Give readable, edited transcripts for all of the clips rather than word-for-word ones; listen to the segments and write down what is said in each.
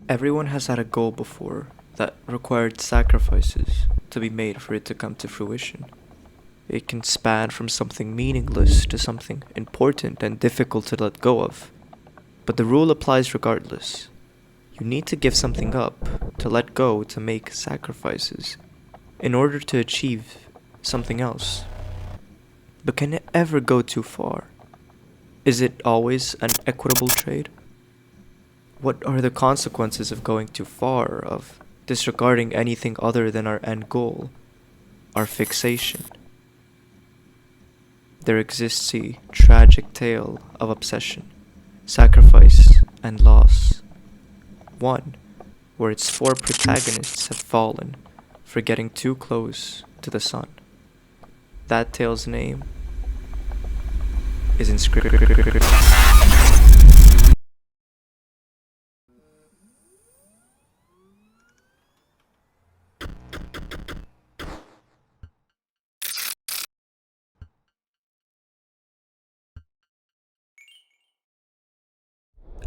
Everyone has had a goal before that required sacrifices to be made for it to come to fruition. It can span from something meaningless to something important and difficult to let go of. But the rule applies regardless. You need to give something up, to let go, to make sacrifices, in order to achieve something else. But can it ever go too far? Is it always an equitable trade? What are the consequences of going too far, of disregarding anything other than our end goal, our fixation? There exists a tragic tale of obsession, sacrifice, and loss. One where its four protagonists have fallen for getting too close to the sun. That tale's name is Inscryption.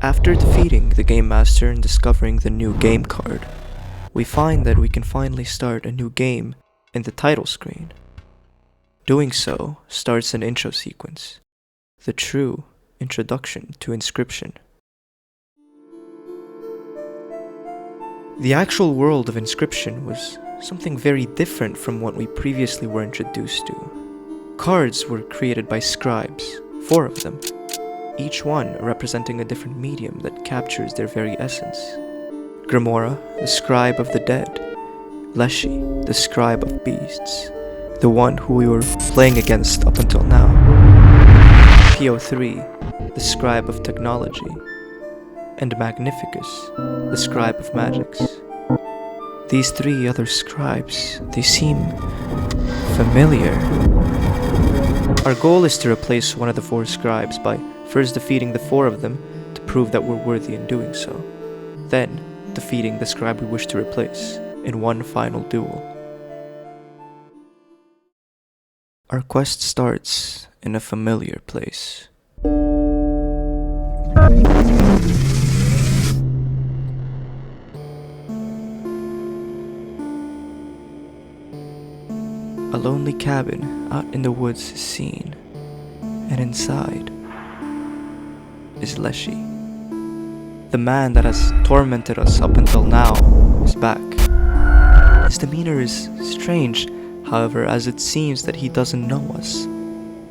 After defeating the Game Master and discovering the new game card, we find that we can finally start a new game in the title screen. Doing so starts an intro sequence, the true introduction to Inscryption. The actual world of Inscryption was something very different from what we previously were introduced to. Cards were created by Scrybes, 4 of them, each one representing a different medium that captures their very essence. Grimora, the scribe of the dead. Leshy, the scribe of beasts, the one who we were playing against up until now. PO3, the scribe of technology. And Magnificus, the scribe of magics. These 3 other scribes, they seem familiar. Our goal is to replace one of the 4 scribes by first defeating the 4 of them to prove that we're worthy in doing so. Then, defeating the scribe we wish to replace in one final duel. Our quest starts in a familiar place. A lonely cabin out in the woods is seen, and inside is Leshy. The man that has tormented us up until now is back. His demeanor is strange, however, as it seems that he doesn't know us.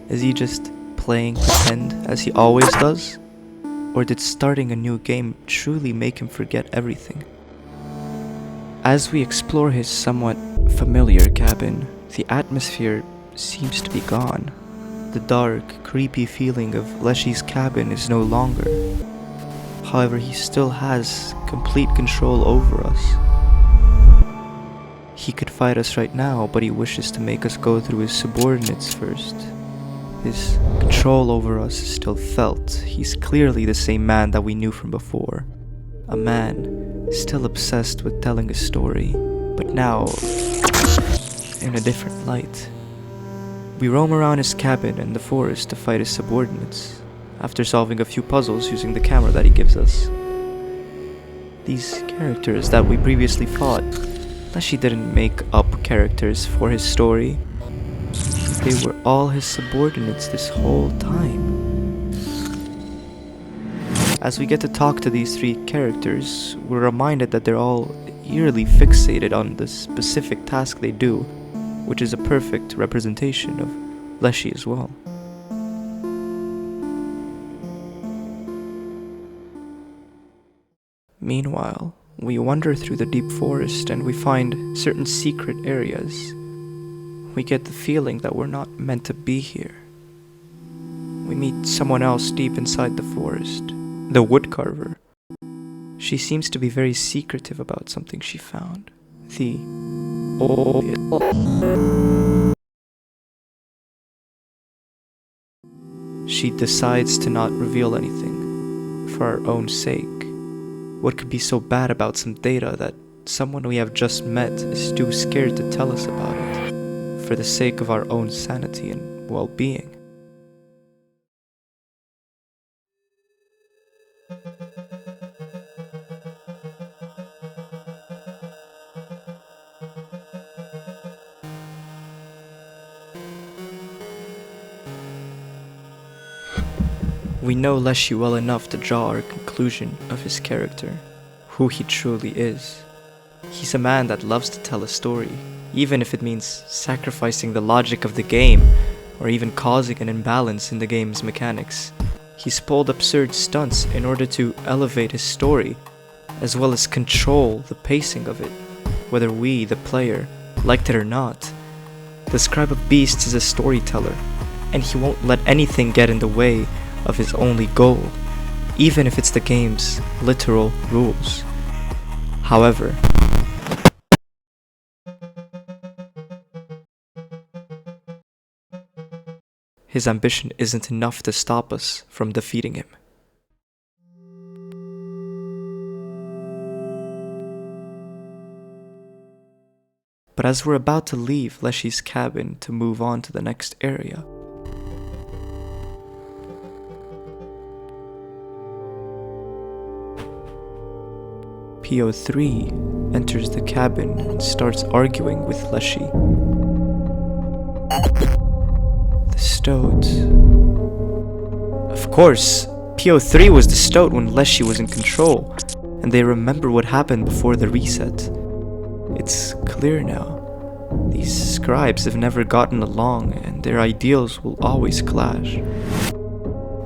Is he just playing pretend as he always does? Or did starting a new game truly make him forget everything? As we explore his somewhat familiar cabin, the atmosphere seems to be gone. The dark, creepy feeling of Leshy's cabin is no longer. However, he still has complete control over us. He could fight us right now, but he wishes to make us go through his subordinates first. His control over us is still felt. He's clearly the same man that we knew from before. A man still obsessed with telling a story, but now in a different light. We roam around his cabin and the forest to fight his subordinates, after solving a few puzzles using the camera that he gives us. These characters that we previously fought, Leshy didn't make up characters for his story. They were all his subordinates this whole time. As we get to talk to these 3 characters, we're reminded that they're all eerily fixated on the specific task they do, which is a perfect representation of Leshy as well. Meanwhile, we wander through the deep forest and we find certain secret areas. We get the feeling that we're not meant to be here. We meet someone else deep inside the forest, the woodcarver. She seems to be very secretive about something she found. She decides to not reveal anything, for our own sake. What could be so bad about some data that someone we have just met is too scared to tell us about it, for the sake of our own sanity and well-being? We know Leshy well enough to draw our conclusion of his character, who he truly is. He's a man that loves to tell a story, even if it means sacrificing the logic of the game, or even causing an imbalance in the game's mechanics. He's pulled absurd stunts in order to elevate his story, as well as control the pacing of it, whether we, the player, liked it or not. The Scribe of Beasts is a storyteller, and he won't let anything get in the way of his only goal, even if it's the game's literal rules. However, his ambition isn't enough to stop us from defeating him. But as we're about to leave Leshy's cabin to move on to the next area, PO3 enters the cabin and starts arguing with Leshy. The Stoat. Of course, PO3 was the Stoat when Leshy was in control, and they remember what happened before the reset. It's clear now. These Scrybes have never gotten along, and their ideals will always clash.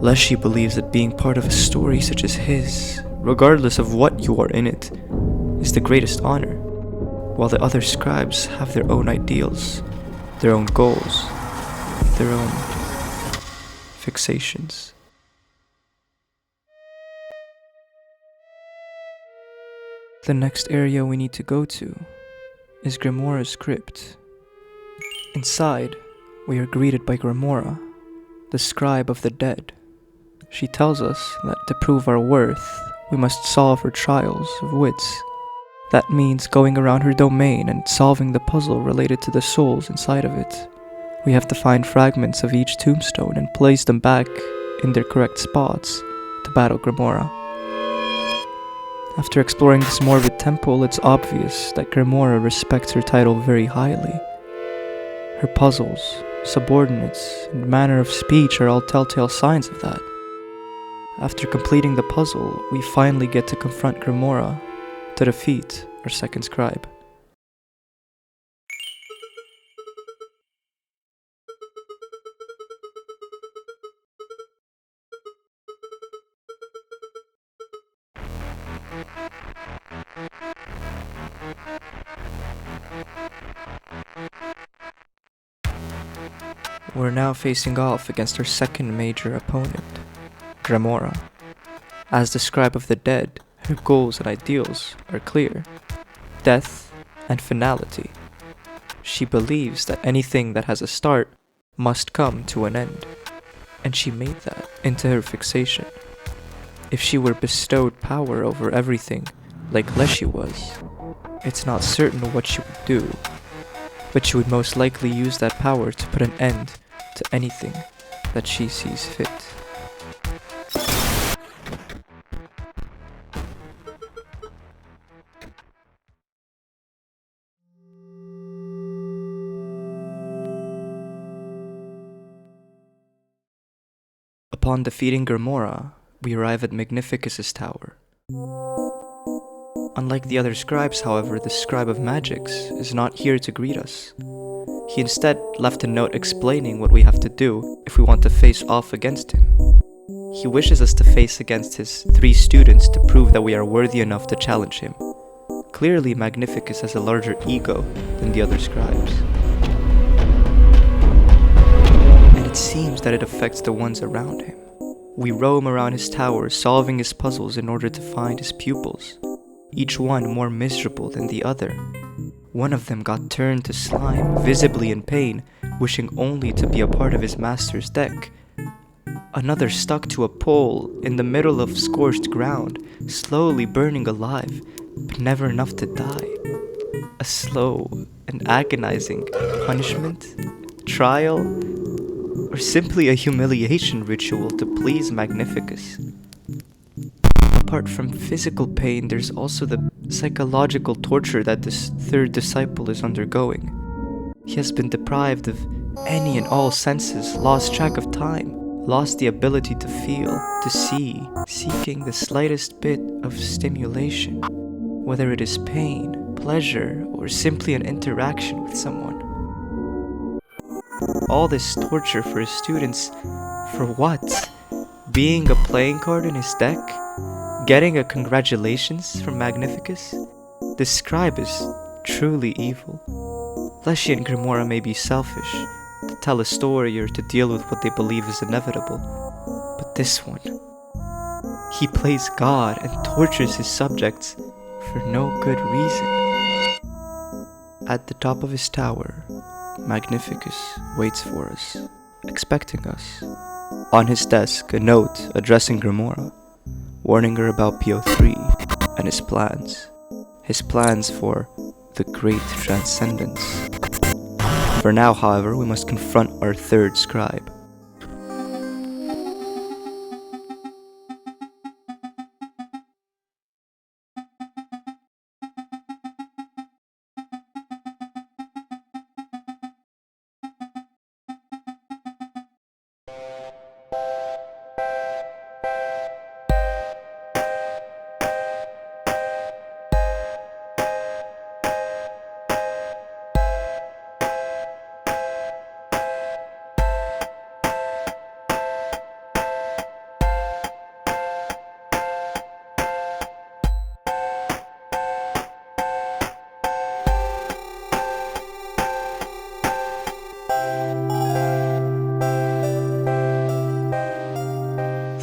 Leshy believes that being part of a story such as his, regardless of what you are in it, is the greatest honor, while the other Scrybes have their own ideals, their own goals, their own fixations. The next area we need to go to is Grimora's Crypt. Inside, we are greeted by Grimora, the Scribe of the Dead. She tells us that to prove our worth, we must solve her trials of wits. That means going around her domain and solving the puzzle related to the souls inside of it. We have to find fragments of each tombstone and place them back in their correct spots to battle Grimora. After exploring this morbid temple, it's obvious that Grimora respects her title very highly. Her puzzles, subordinates, and manner of speech are all telltale signs of that. After completing the puzzle, we finally get to confront Grimora to defeat our second Scribe. We're now facing off against our second major opponent, Grimora. As the Scribe of the Dead, her goals and ideals are clear: death and finality. She believes that anything that has a start must come to an end, and she made that into her fixation. If she were bestowed power over everything, like Leshy was, it's not certain what she would do, but she would most likely use that power to put an end to anything that she sees fit. Upon defeating Grimora, we arrive at Magnificus's tower. Unlike the other Scrybes, however, the Scribe of Magics is not here to greet us. He instead left a note explaining what we have to do if we want to face off against him. He wishes us to face against his 3 students to prove that we are worthy enough to challenge him. Clearly, Magnificus has a larger ego than the other Scrybes. And it seems that it affects the ones around him. We roam around his tower, solving his puzzles in order to find his pupils, each one more miserable than the other. One of them got turned to slime, visibly in pain, wishing only to be a part of his master's deck. Another stuck to a pole in the middle of scorched ground, slowly burning alive, but never enough to die. A slow and agonizing punishment, trial, or simply a humiliation ritual to please Magnificus. Apart from physical pain, there's also the psychological torture that this third disciple is undergoing. He has been deprived of any and all senses, lost track of time, lost the ability to feel, to see, seeking the slightest bit of stimulation, whether it is pain, pleasure, or simply an interaction with someone. All this torture for his students, for what? Being a playing card in his deck? Getting a congratulations from Magnificus? This scribe is truly evil. Leshy and Grimora may be selfish, to tell a story or to deal with what they believe is inevitable, but this one, he plays God and tortures his subjects for no good reason. At the top of his tower, Magnificus waits for us, expecting us. On his desk, a note addressing Grimora, warning her about PO3 and his plans for the Great Transcendence. For now, however, we must confront our third scribe.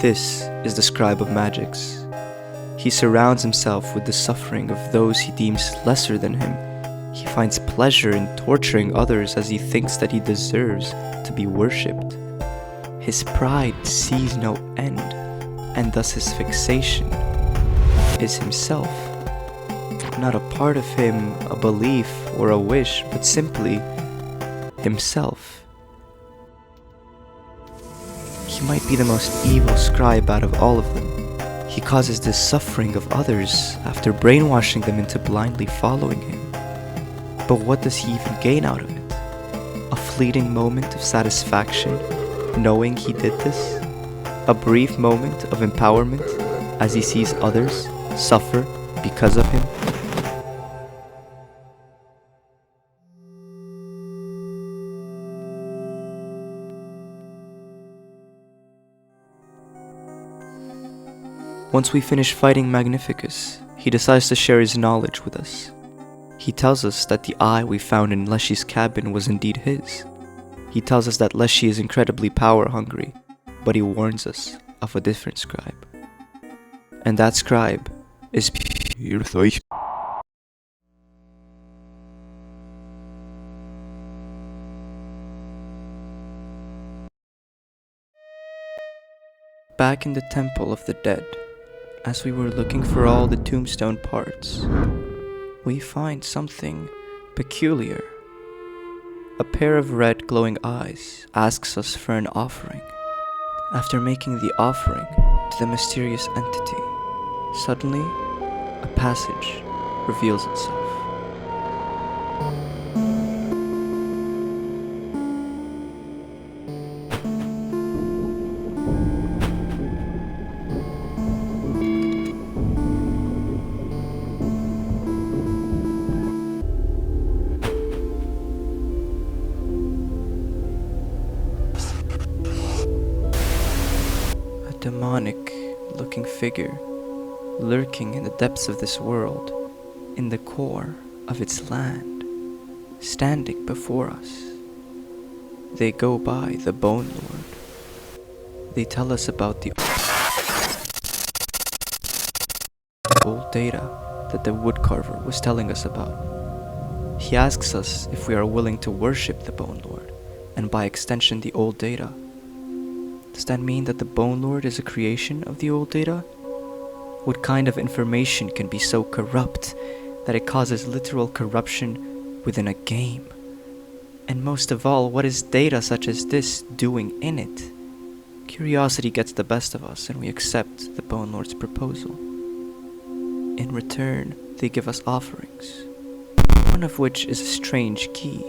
This is the Scribe of Magics. He surrounds himself with the suffering of those he deems lesser than him. He finds pleasure in torturing others as he thinks that he deserves to be worshipped. His pride sees no end, and thus his fixation is himself. Not a part of him, a belief or a wish, but simply himself. He might be the most evil scribe out of all of them. He causes the suffering of others after brainwashing them into blindly following him. But what does he even gain out of it? A fleeting moment of satisfaction, knowing he did this? A brief moment of empowerment as he sees others suffer because of him? Once we finish fighting Magnificus, he decides to share his knowledge with us. He tells us that the eye we found in Leshy's cabin was indeed his. He tells us that Leshy is incredibly power hungry, but he warns us of a different scribe. And that scribe is Pyrthoi. Back in the Temple of the Dead, as we were looking for all the tombstone parts, we find something peculiar. A pair of red glowing eyes asks us for an offering. After making the offering to the mysterious entity, suddenly a passage reveals itself. Demonic-looking figure lurking in the depths of this world, in the core of its land, standing before us. They go by the Bone Lord. They tell us about the old data that the woodcarver was telling us about. He asks us if we are willing to worship the Bone Lord, and by extension the old data. Does that mean that the Bone Lord is a creation of the old data? What kind of information can be so corrupt that it causes literal corruption within a game? And most of all, what is data such as this doing in it? Curiosity gets the best of us and we accept the Bone Lord's proposal. In return, they give us offerings, one of which is a strange key.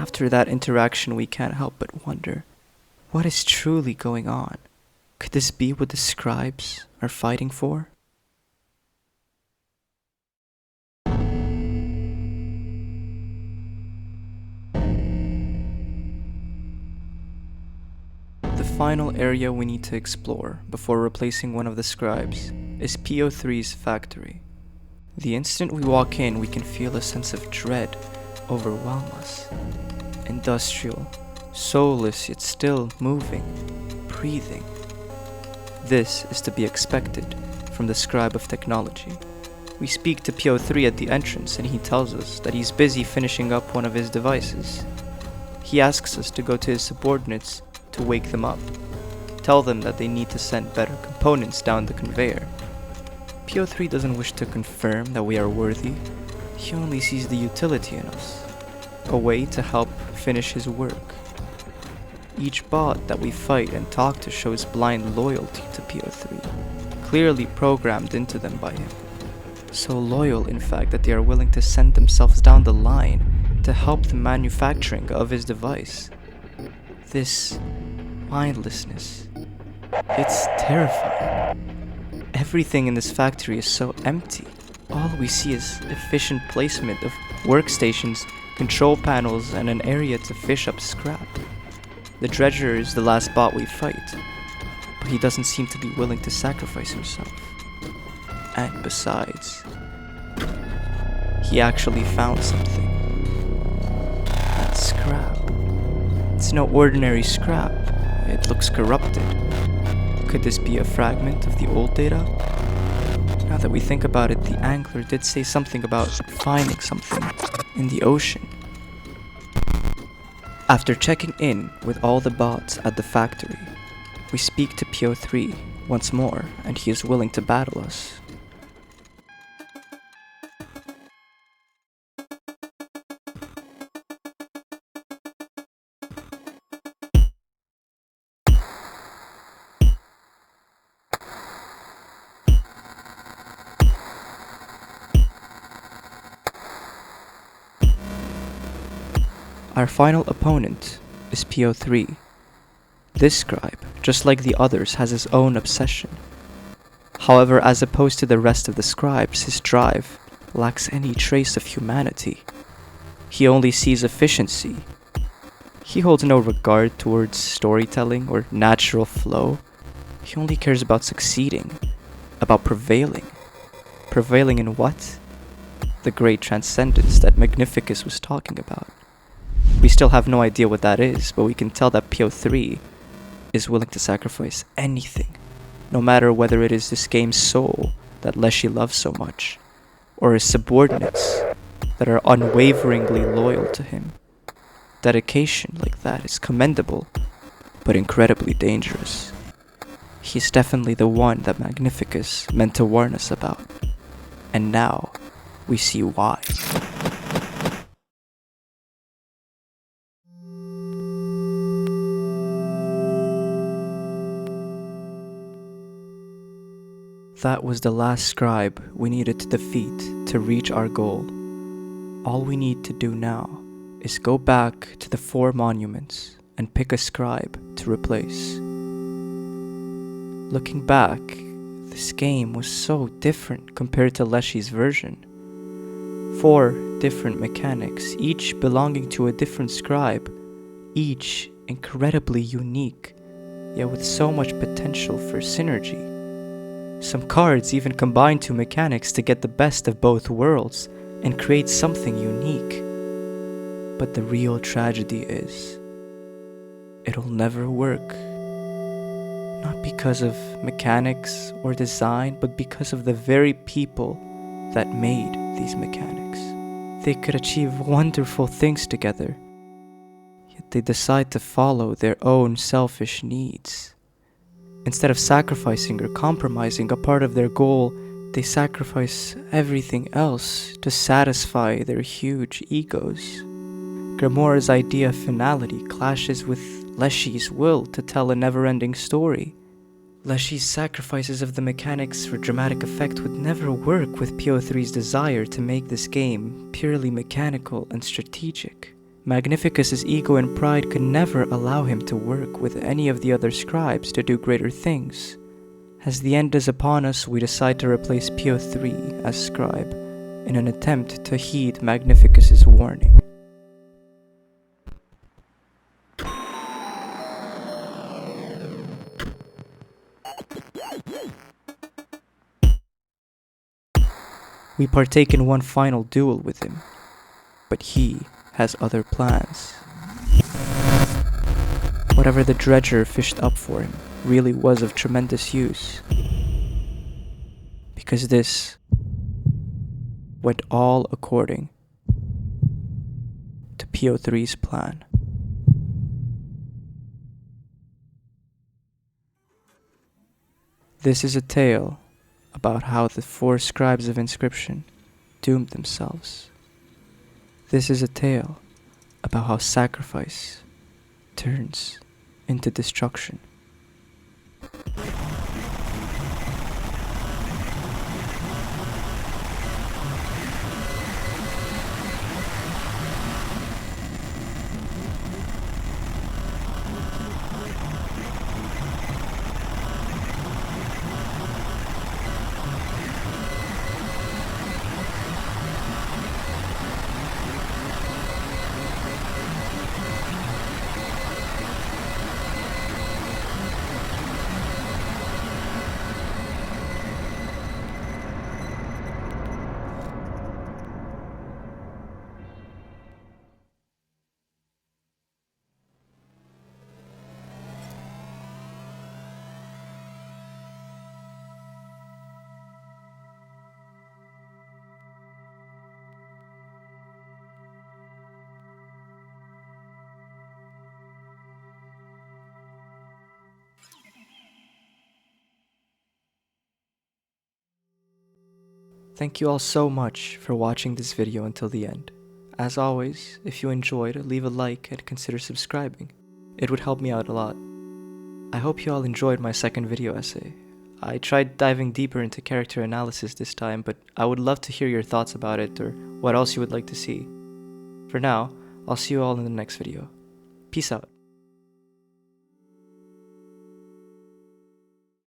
After that interaction, we can't help but wonder, what is truly going on? Could this be what the Scrybes are fighting for? The final area we need to explore before replacing one of the Scrybes is PO3's factory. The instant we walk in, we can feel a sense of dread overwhelm us. Industrial, soulless yet still moving, breathing. This is to be expected from the Scribe of Technology. We speak to PO3 at the entrance and he tells us that he's busy finishing up one of his devices. He asks us to go to his subordinates to wake them up, tell them that they need to send better components down the conveyor. PO3 doesn't wish to confirm that we are worthy, he only sees the utility in us, a way to help finish his work. Each bot that we fight and talk to shows blind loyalty to PO3, clearly programmed into them by him. So loyal, in fact, that they are willing to send themselves down the line to help the manufacturing of his device. This mindlessness, it's terrifying. Everything in this factory is so empty. All we see is efficient placement of workstations, control panels, and an area to fish up scrap. The dredger is the last bot we fight, but he doesn't seem to be willing to sacrifice himself. And besides, he actually found something. That scrap. It's no ordinary scrap. It looks corrupted. Could this be a fragment of the old data? Now that we think about it, the angler did say something about finding something in the ocean. After checking in with all the bots at the factory, we speak to PO3 once more, and he is willing to battle us. Our final opponent is PO3. This scribe, just like the others, has his own obsession. However, as opposed to the rest of the scribes, his drive lacks any trace of humanity. He only sees efficiency. He holds no regard towards storytelling or natural flow. He only cares about succeeding, about prevailing. Prevailing in what? The great transcendence that Magnificus was talking about. We still have no idea what that is, but we can tell that PO3 is willing to sacrifice anything, no matter whether it is this game's soul that Leshy loves so much, or his subordinates that are unwaveringly loyal to him. Dedication like that is commendable, but incredibly dangerous. He's definitely the one that Magnificus meant to warn us about, and now we see why. That was the last scribe we needed to defeat to reach our goal. All we need to do now is go back to the 4 monuments and pick a scribe to replace. Looking back, this game was so different compared to Leshy's version. 4 different mechanics, each belonging to a different scribe, each incredibly unique, yet with so much potential for synergy. Some cards even combine 2 mechanics to get the best of both worlds and create something unique. But the real tragedy is, it'll never work. Not because of mechanics or design, but because of the very people that made these mechanics. They could achieve wonderful things together, yet they decide to follow their own selfish needs. Instead of sacrificing or compromising a part of their goal, they sacrifice everything else to satisfy their huge egos. Grimora's idea of finality clashes with Leshy's will to tell a never-ending story. Leshy's sacrifices of the mechanics for dramatic effect would never work with PO3's desire to make this game purely mechanical and strategic. Magnificus's ego and pride could never allow him to work with any of the other scribes to do greater things. As the end is upon us, we decide to replace PO3 as scribe in an attempt to heed Magnificus's warning. We partake in one final duel with him, but he has other plans. Whatever the dredger fished up for him really was of tremendous use, because this went all according to PO3's plan. This is a tale about how the 4 scribes of Inscryption doomed themselves. This is a tale about how sacrifice turns into destruction. Thank you all so much for watching this video until the end. As always, if you enjoyed, leave a like and consider subscribing. It would help me out a lot. I hope you all enjoyed my second video essay. I tried diving deeper into character analysis this time, but I would love to hear your thoughts about it or what else you would like to see. For now, I'll see you all in the next video. Peace out.